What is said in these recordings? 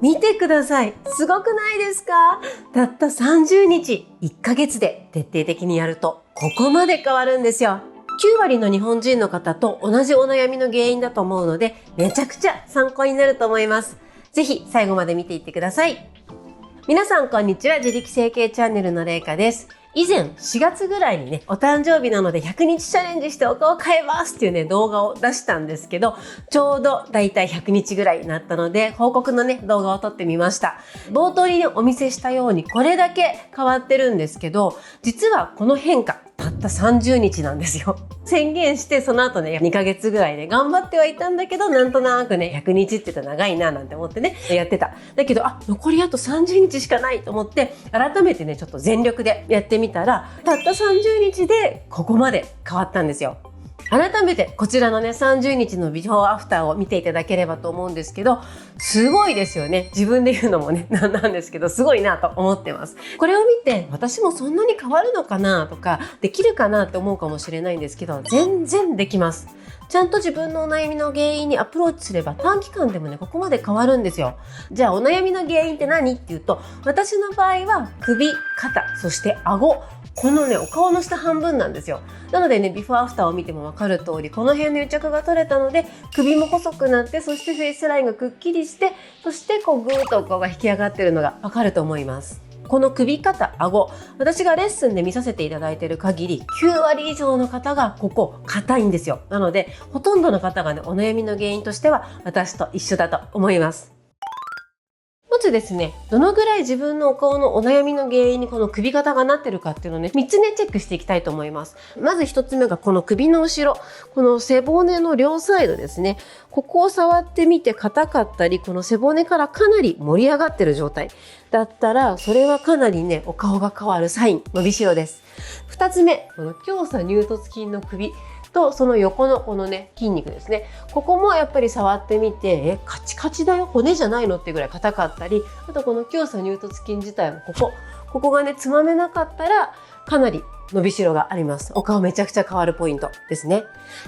見てください。すごくないですか？たった30日、1ヶ月で徹底的にやると、ここまで変わるんですよ。9割の日本人の方と同じお悩みの原因だと思うので、めちゃくちゃ参考になると思います。ぜひ最後まで見ていってください。皆さんこんにちは。自力整形チャンネルのれいかです。以前4月ぐらいにね、お誕生日なので100日チャレンジしてお顔変えますっていうね、動画を出したんですけど、ちょうどだいたい100日ぐらいになったので、報告のね、動画を撮ってみました。冒頭にね、お見せしたようにこれだけ変わってるんですけど、実はこの変化、たった30日なんですよ。宣言してその後ね、2ヶ月ぐらいね、頑張ってはいたんだけど、なんとなくね、100日って言ったら長いななんて思ってね、やってた。だけど、残りあと30日しかないと思って、改めてね、ちょっと全力でやってみたら、たった30日でここまで変わったんですよ。改めてこちらのね30日のビフォーアフターを見ていただければと思うんですけど、すごいですよね。自分で言うのもねなんですけど、すごいなと思ってます。これを見て私もそんなに変わるのかなとか、できるかなって思うかもしれないんですけど、全然できます。ちゃんと自分のお悩みの原因にアプローチすれば短期間でもねここまで変わるんですよ。じゃあお悩みの原因って何っていうと、私の場合は首、肩、そして顎、このねお顔の下半分なんですよ。なのでね、ビフォーアフターを見ても分かる通り、この辺の癒着が取れたので、首も細くなって、そしてフェイスラインがくっきりして、そしてこうぐーっとお顔が引き上がってるのが分かると思います。この首、肩、顎、私がレッスンで見させていただいている限り、9割以上の方がここ硬いんですよ。なので、ほとんどの方がね、お悩みの原因としては私と一緒だと思います。まずですね、どのぐらい自分のお顔のお悩みの原因にこの首肩がなってるかっていうのをね、3つね、チェックしていきたいと思います。まず1つ目がこの首の後ろ、この背骨の両サイドですね。ここを触ってみて硬かったり、この背骨からかなり盛り上がってる状態だったら、それはかなりね、お顔が変わるサイン、伸びしろです。2つ目、この胸鎖乳突筋の首とその横のこのね筋肉ですね。ここもやっぱり触ってみて、カチカチだよ、骨じゃないのっていうぐらい硬かったり、あとこの胸鎖乳突筋自体もここがねつまめなかったらかなり伸びしろがあります。お顔めちゃくちゃ変わるポイントですね。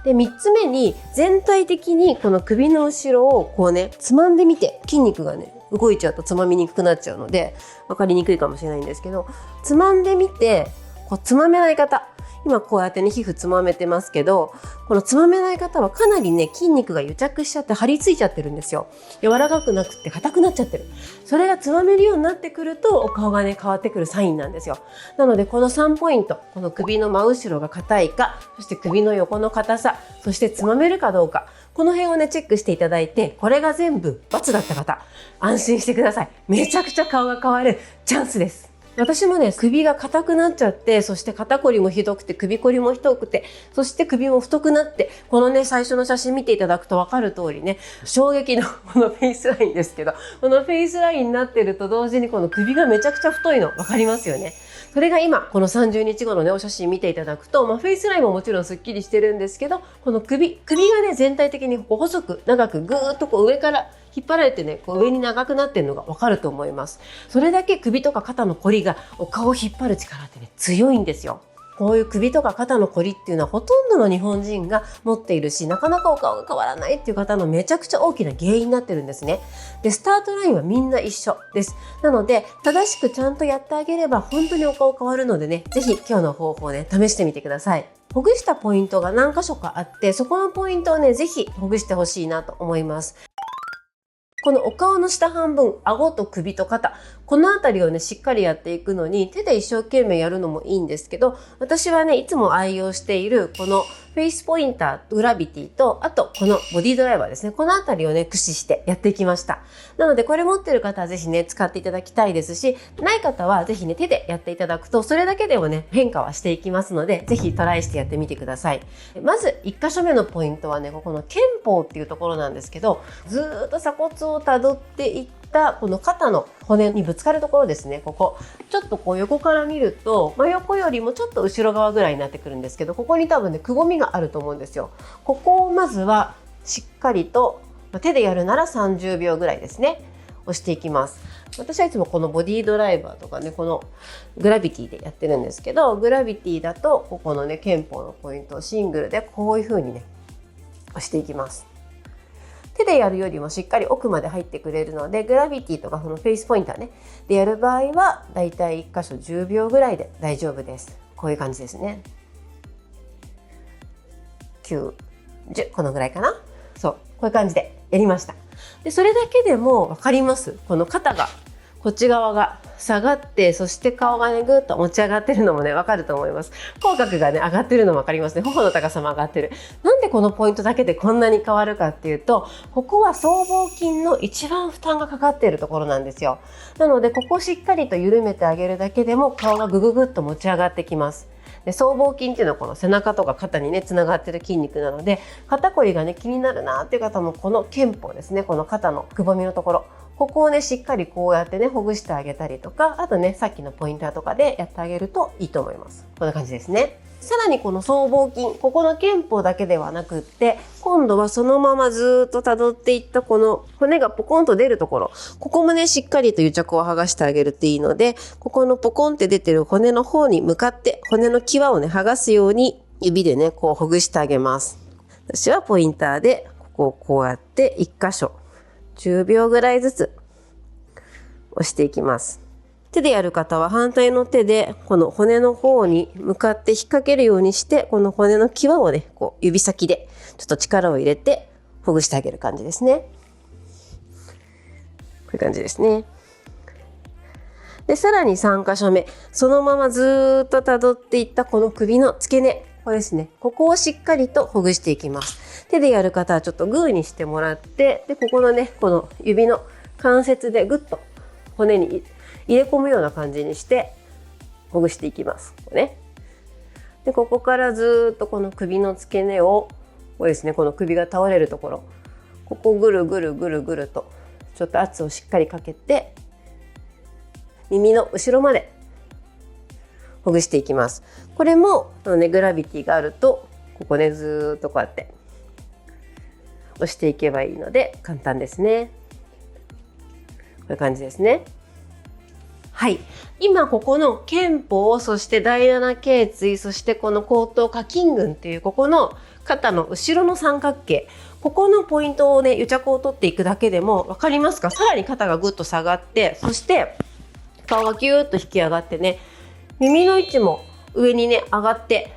で、3つ目に全体的にこの首の後ろをこうねつまんでみて、筋肉がね動いちゃうとつまみにくくなっちゃうので分かりにくいかもしれないんですけど、つまんでみて、こうつまめない方、今こうやってね皮膚つまめてますけど、このつまめない方はかなりね筋肉が癒着しちゃって張り付いちゃってるんですよ。柔らかくなくて硬くなっちゃってる。それがつまめるようになってくるとお顔がね変わってくるサインなんですよ。なのでこの3ポイント、この首の真後ろが硬いか、そして首の横の硬さ、そしてつまめるかどうか、この辺をねチェックしていただいて、これが全部×だった方、安心してください。めちゃくちゃ顔が変わるチャンスです。私もね、首が硬くなっちゃって、そして肩こりもひどくて、首こりもひどくて、そして首も太くなって、このね、最初の写真見ていただくと分かる通りね、衝撃のこのフェイスラインですけど、このフェイスラインになってると同時にこの首がめちゃくちゃ太いの分かりますよね。それが今、この30日後のね、お写真見ていただくと、フェイスラインももちろんスッキリしてるんですけど、この首がね、全体的に細く長くぐーっとこう上から引っ張られてね、こう上に長くなってるのがわかると思います。それだけ首とか肩のこりがお顔を引っ張る力ってね、強いんですよ。こういう首とか肩のこりっていうのはほとんどの日本人が持っているし、なかなかお顔が変わらないっていう方のめちゃくちゃ大きな原因になってるんですね。で、スタートラインはみんな一緒です。なので、正しくちゃんとやってあげれば本当にお顔変わるのでね、ぜひ今日の方法をね、試してみてください。ほぐしたポイントが何箇所かあって、そこのポイントをね、ぜひほぐしてほしいなと思います。このお顔の下半分、顎と首と肩、このあたりをね、しっかりやっていくのに、手で一生懸命やるのもいいんですけど、私はね、いつも愛用している、このフェイスポインター、グラビティと、あと、このボディドライバーですね。このあたりをね、駆使してやっていきました。なので、これ持ってる方はぜひね、使っていただきたいですし、ない方はぜひね、手でやっていただくと、それだけでもね、変化はしていきますので、ぜひトライしてやってみてください。まず、1箇所目のポイントはね、ここの肩峰っていうところなんですけど、ずーっと鎖骨をたどっていったこの肩の骨にぶつかるところですね。ここちょっとこう横から見ると、真横よりもちょっと後ろ側ぐらいになってくるんですけど、ここに多分ねくぼみがあると思うんですよ。ここをまずはしっかりと手でやるなら30秒ぐらいですね、押していきます。私はいつもこのボディドライバーとかね、このグラビティでやってるんですけど、グラビティだとここのね肩峰のポイントをシングルでこういう風にね押していきます。手でやるよりもしっかり奥まで入ってくれるので、グラビティとかそのフェイスポインターねでやる場合はだいたい1箇所10秒ぐらいで大丈夫です。こういう感じですね。9、10、このぐらいかな。そう、こういう感じでやりました。でそれだけでも分かります。この肩がこっち側が下がって、そして顔がねぐっと持ち上がってるのもね分かると思います。口角がね上がってるのも分かりますね。頬の高さも上がってる。なんでこのポイントだけでこんなに変わるかっていうと、ここは僧帽筋の一番負担がかかっているところなんですよ。なのでここをしっかりと緩めてあげるだけでも顔がぐぐぐっと持ち上がってきます。で僧帽筋っていうのはこの背中とか肩にねつながってる筋肉なので、肩こりがね気になるなっていう方もこの肩峰ですね、この肩のくぼみのところ、ここをねしっかりこうやってねほぐしてあげたりとか、あとねさっきのポインターとかでやってあげるといいと思います。こんな感じですね。さらにこの僧帽筋、ここの肩峰だけではなくって、今度はそのままずっと辿っていったこの骨がポコンと出るところ、ここもねしっかりと癒着を剥がしてあげるといいので、ここのポコンって出てる骨の方に向かって骨の際をね剥がすように指でねこうほぐしてあげます。私はポインターでここをこうやって1箇所10秒ぐらいずつ押していきます。手でやる方は反対の手でこの骨の方に向かって引っ掛けるようにして、この骨の際をねこう指先でちょっと力を入れてほぐしてあげる感じですね。こういう感じですね。でさらに3箇所目、そのままずっと辿っていったこの首の付け根、これですね、ここをしっかりとほぐしていきます。手でやる方はちょっとグーにしてもらって、でここのねこの指の関節でグッと骨に入れ込むような感じにしてほぐしていきます。でここからずっとこの首の付け根をこれですね、この首が倒れるところ、ここをぐるぐるぐるぐるとちょっと圧をしっかりかけて耳の後ろまでほぐしていきます。これもグラビティがあるとここねずっとこうやって押していけばいいので簡単ですね。こういう感じですね。はい。今ここの肩峰、そして第7頸椎、そしてこの後頭下筋群っていうここの肩の後ろの三角形、ここのポイントをね癒着を取っていくだけでも分かりますか？さらに肩がぐっと下がって、そして顔がギューッと引き上がってね、耳の位置も上にね上がって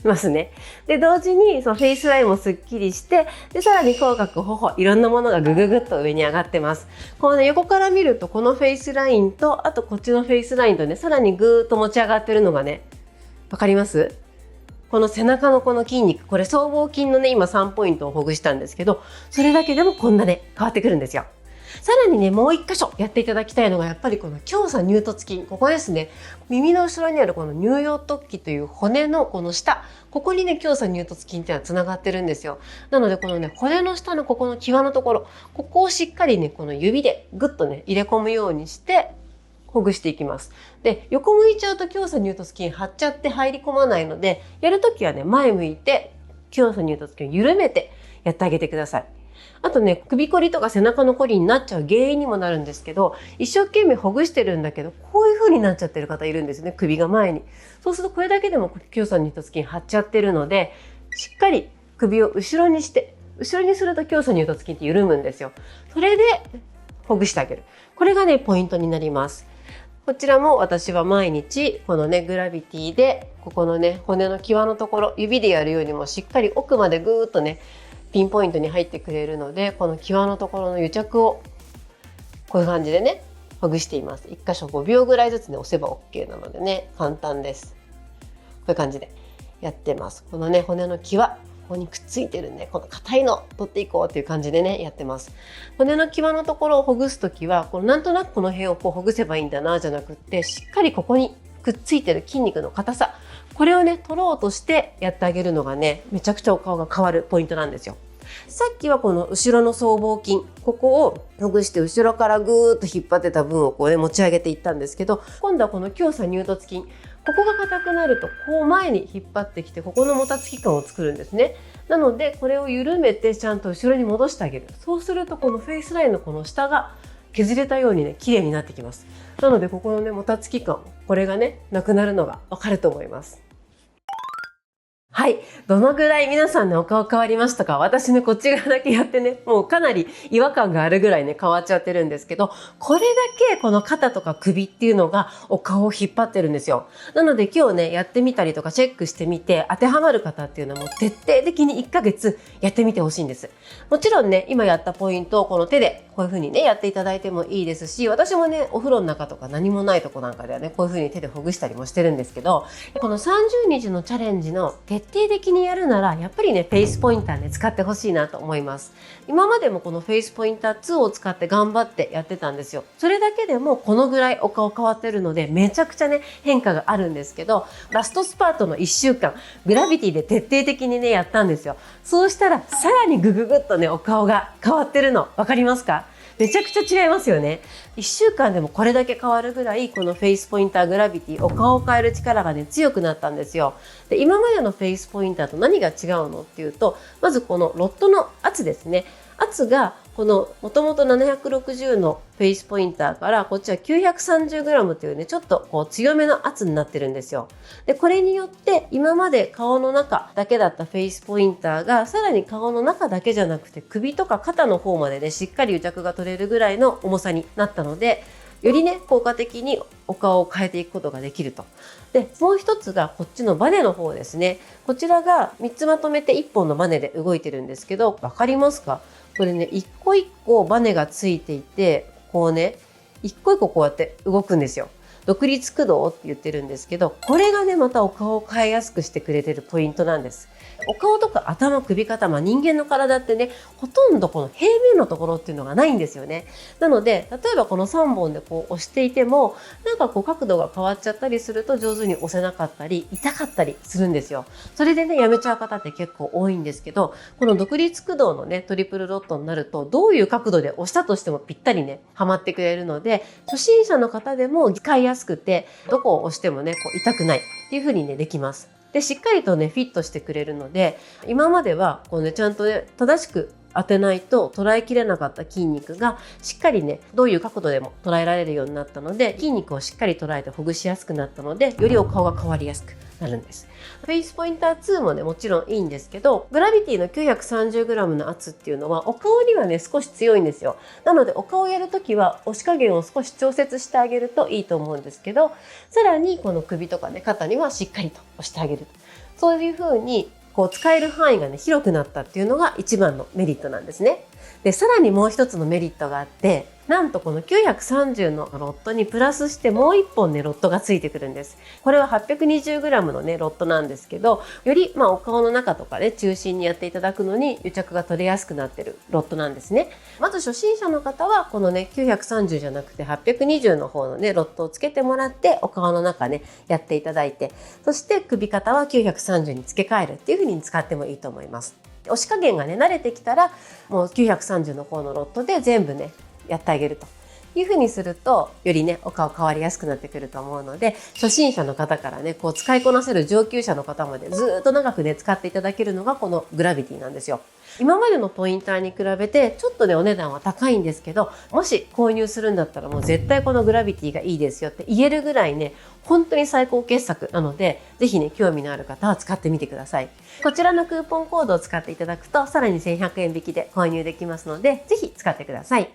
ますね。で同時にそのフェイスラインもすっきりして、でさらに口角、頬、いろんなものがぐぐぐっと上に上がってます。このね横から見るとこのフェイスラインと、あとこっちのフェイスラインとねさらにぐーっと持ち上がってるのがねわかります？この背中のこの筋肉、これ僧帽筋のね今3ポイントをほぐしたんですけど、それだけでもこんなね変わってくるんですよ。さらにねもう1箇所やっていただきたいのがやっぱりこの胸鎖乳突筋、ここですね。耳の後ろにあるこの乳葉突起という骨のこの下、ここにね胸鎖乳突筋っていうのはつながってるんですよ。なのでこのね骨の下のここの際のところ、ここをしっかりねこの指でグッとね入れ込むようにしてほぐしていきます。で横向いちゃうと胸鎖乳突筋張っちゃって入り込まないので、やるときはね前向いて胸鎖乳突筋を緩めてやってあげてください。あとね首こりとか背中のこりになっちゃう原因にもなるんですけど、一生懸命ほぐしてるんだけどこういう風になっちゃってる方いるんですね、首が前に。そうするとこれだけでも胸鎖乳突筋張っちゃってるので、しっかり首を後ろにして、後ろにすると胸鎖乳突筋って緩むんですよ。それでほぐしてあげる、これがねポイントになります。こちらも私は毎日このねグラビティでここのね骨の際のところ、指でやるよりもしっかり奥までぐーっとねピンポイントに入ってくれるので、この際のところの癒着をこういう感じでねほぐしています。1箇所5秒ぐらいずつね押せば OK なのでね簡単です。こういう感じでやってます。このね骨の際、ここにくっついてるんで、この硬いの取っていこうっていう感じでねやってます。骨の際のところをほぐすときはこのなんとなくこの辺をこうほぐせばいいんだなじゃなくって、しっかりここにくっついてる筋肉の硬さ、これをね取ろうとしてやってあげるのがねめちゃくちゃお顔が変わるポイントなんですよ。さっきはこの後ろの僧帽筋、ここをほぐして後ろからぐーっと引っ張ってた分をこうね持ち上げていったんですけど、今度はこの胸鎖乳突筋、ここが硬くなるとこう前に引っ張ってきてここのもたつき感を作るんですね。なのでこれを緩めてちゃんと後ろに戻してあげる。そうするとこのフェイスラインのこの下が削れたようにね綺麗になってきます。なのでここのねもたつき感、これがねなくなるのがわかると思います。はい。どのぐらい皆さんね、お顔変わりましたか？私ね、こっち側だけやってね、もうかなり違和感があるぐらいね、変わっちゃってるんですけど、これだけこの肩とか首っていうのがお顔を引っ張ってるんですよ。なので今日ね、やってみたりとかチェックしてみて、当てはまる方っていうのはもう徹底的に1ヶ月やってみてほしいんです。もちろんね、今やったポイントをこの手でこういう風にね、やっていただいてもいいですし、私もね、お風呂の中とか何もないとこなんかではね、こういう風に手でほぐしたりもしてるんですけど、この30日のチャレンジの徹底的にやるなら、やっぱりね、フェイスポインターね、使ってほしいなと思います。今までもこのフェイスポインター2を使って頑張ってやってたんですよ。それだけでもこのぐらいお顔変わってるので、めちゃくちゃね、変化があるんですけど、ラストスパートの1週間、グラビティで徹底的にね、やったんですよ。そうしたら、さらにグググっとね、お顔が変わってるの、わかりますか？めちゃくちゃ違いますよね。1週間でもこれだけ変わるぐらい、このフェイスポインターグラビティ、お顔を変える力がね、強くなったんですよ。で、今までのフェイスポインターと何が違うのっていうと、まずこのロットの圧ですね。圧がこのもともと760のフェイスポインターからこっちは 930g というねちょっとこう強めの圧になってるんですよ。でこれによって今まで顔の中だけだったフェイスポインターがさらに顔の中だけじゃなくて首とか肩の方までねしっかり癒着が取れるぐらいの重さになったのでよりね効果的にお顔を変えていくことができると。でもう一つがこっちのバネの方ですね。こちらが3つまとめて1本のバネで動いてるんですけど分かりますか？これね一個一個バネがついていてこうね一個一個こうやって動くんですよ。独立駆動って言ってるんですけどこれがねまたお顔を変えやすくしてくれてるポイントなんです。お顔とか頭首肩、人間の体ってねほとんどこの平面のところっていうのがないんですよね。なので例えばこの3本でこう押していてもなんかこう角度が変わっちゃったりすると上手に押せなかったり痛かったりするんですよ。それでねやめちゃう方って結構多いんですけどこの独立駆動のねトリプルロットになるとどういう角度で押したとしてもぴったりねはまってくれるので初心者の方でも使いやすくてどこを押してもねこう痛くないっていう風にねできます。でしっかりとねフィットしてくれるので今まではこうねちゃんとね正しく当てないと捉えきれなかった筋肉がしっかりねどういう角度でも捉えられるようになったので筋肉をしっかり捉えてほぐしやすくなったのでよりお顔が変わりやすくなるんです。フェイスポインター2もねもちろんいいんですけどグラビティの 930g の圧っていうのはお顔にはね少し強いんですよ。なのでお顔をやるときは押し加減を少し調節してあげるといいと思うんですけどさらにこの首とかね肩にはしっかりと押してあげる。そういう風にこう使える範囲がね広くなったっていうのが一番のメリットなんですね。でさらにもう一つのメリットがあってなんとこの930のロットにプラスしてもう1本ねロットがついてくるんです。これは 820g のねロットなんですけどよりお顔の中とかね中心にやっていただくのに癒着が取れやすくなってるロットなんですね。まず初心者の方はこのね930じゃなくて820の方のねロットをつけてもらってお顔の中ねやっていただいてそして首肩は930に付け替えるっていう風に使ってもいいと思います。押し加減がね慣れてきたらもう930の方のロットで全部ねやってあげるという風にするとよりねお顔変わりやすくなってくると思うので初心者の方からねこう使いこなせる上級者の方までずっと長くね使っていただけるのがこのグラビティなんですよ。今までのポインターに比べてちょっとねお値段は高いんですけどもし購入するんだったらもう絶対このグラビティがいいですよって言えるぐらいね本当に最高傑作なのでぜひね興味のある方は使ってみてください。こちらのクーポンコードを使っていただくとさらに1100円引きで購入できますのでぜひ使ってください。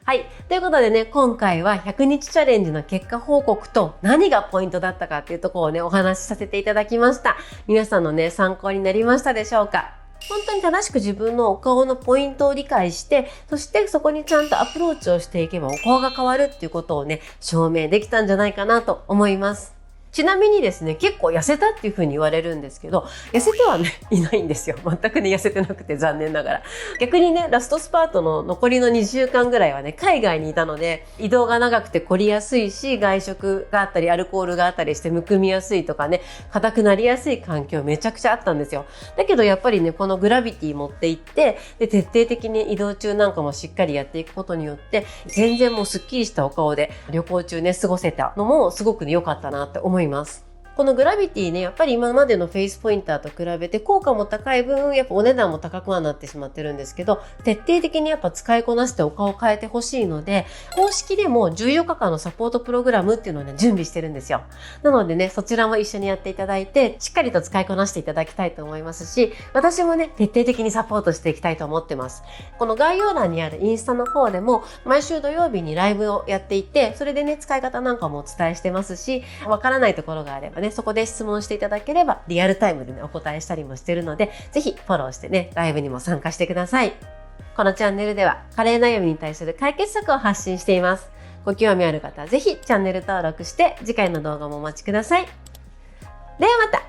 はい。ということでね、今回は100日チャレンジの結果報告と何がポイントだったかっていうところをね、お話しさせていただきました。皆さんのね、参考になりましたでしょうか？本当に正しく自分のお顔のポイントを理解して、そしてそこにちゃんとアプローチをしていけばお顔が変わるっていうことをね、証明できたんじゃないかなと思います。ちなみにですね、結構痩せたっていう風に言われるんですけど、痩せてはね、いないんですよ。全くね、痩せてなくて残念ながら。逆にね、ラストスパートの残りの2週間ぐらいはね、海外にいたので、移動が長くて凝りやすいし、外食があったり、アルコールがあったりしてむくみやすいとかね、硬くなりやすい環境めちゃくちゃあったんですよ。だけどやっぱりね、このグラビティ持って行って、で、徹底的に移動中なんかもしっかりやっていくことによって、全然もうスッキリしたお顔で旅行中ね、過ごせたのもすごくね、良かったなって思います。このグラビティね、やっぱり今までのフェイスポインターと比べて効果も高い分、やっぱお値段も高くはなってしまってるんですけど、徹底的にやっぱ使いこなしてお顔を変えてほしいので、公式でも14日間のサポートプログラムっていうのをね、準備してるんですよ。なのでね、そちらも一緒にやっていただいて、しっかりと使いこなしていただきたいと思いますし、私もね、徹底的にサポートしていきたいと思ってます。この概要欄にあるインスタの方でも、毎週土曜日にライブをやっていて、それでね、使い方なんかもお伝えしてますし、わからないところがあればね、そこで質問していただければ、リアルタイムでね、お答えしたりもしてるので、ぜひフォローしてね、ライブにも参加してください。このチャンネルでは、加齢悩みに対する解決策を発信しています。ご興味ある方はぜひチャンネル登録して、次回の動画もお待ちください。ではまた。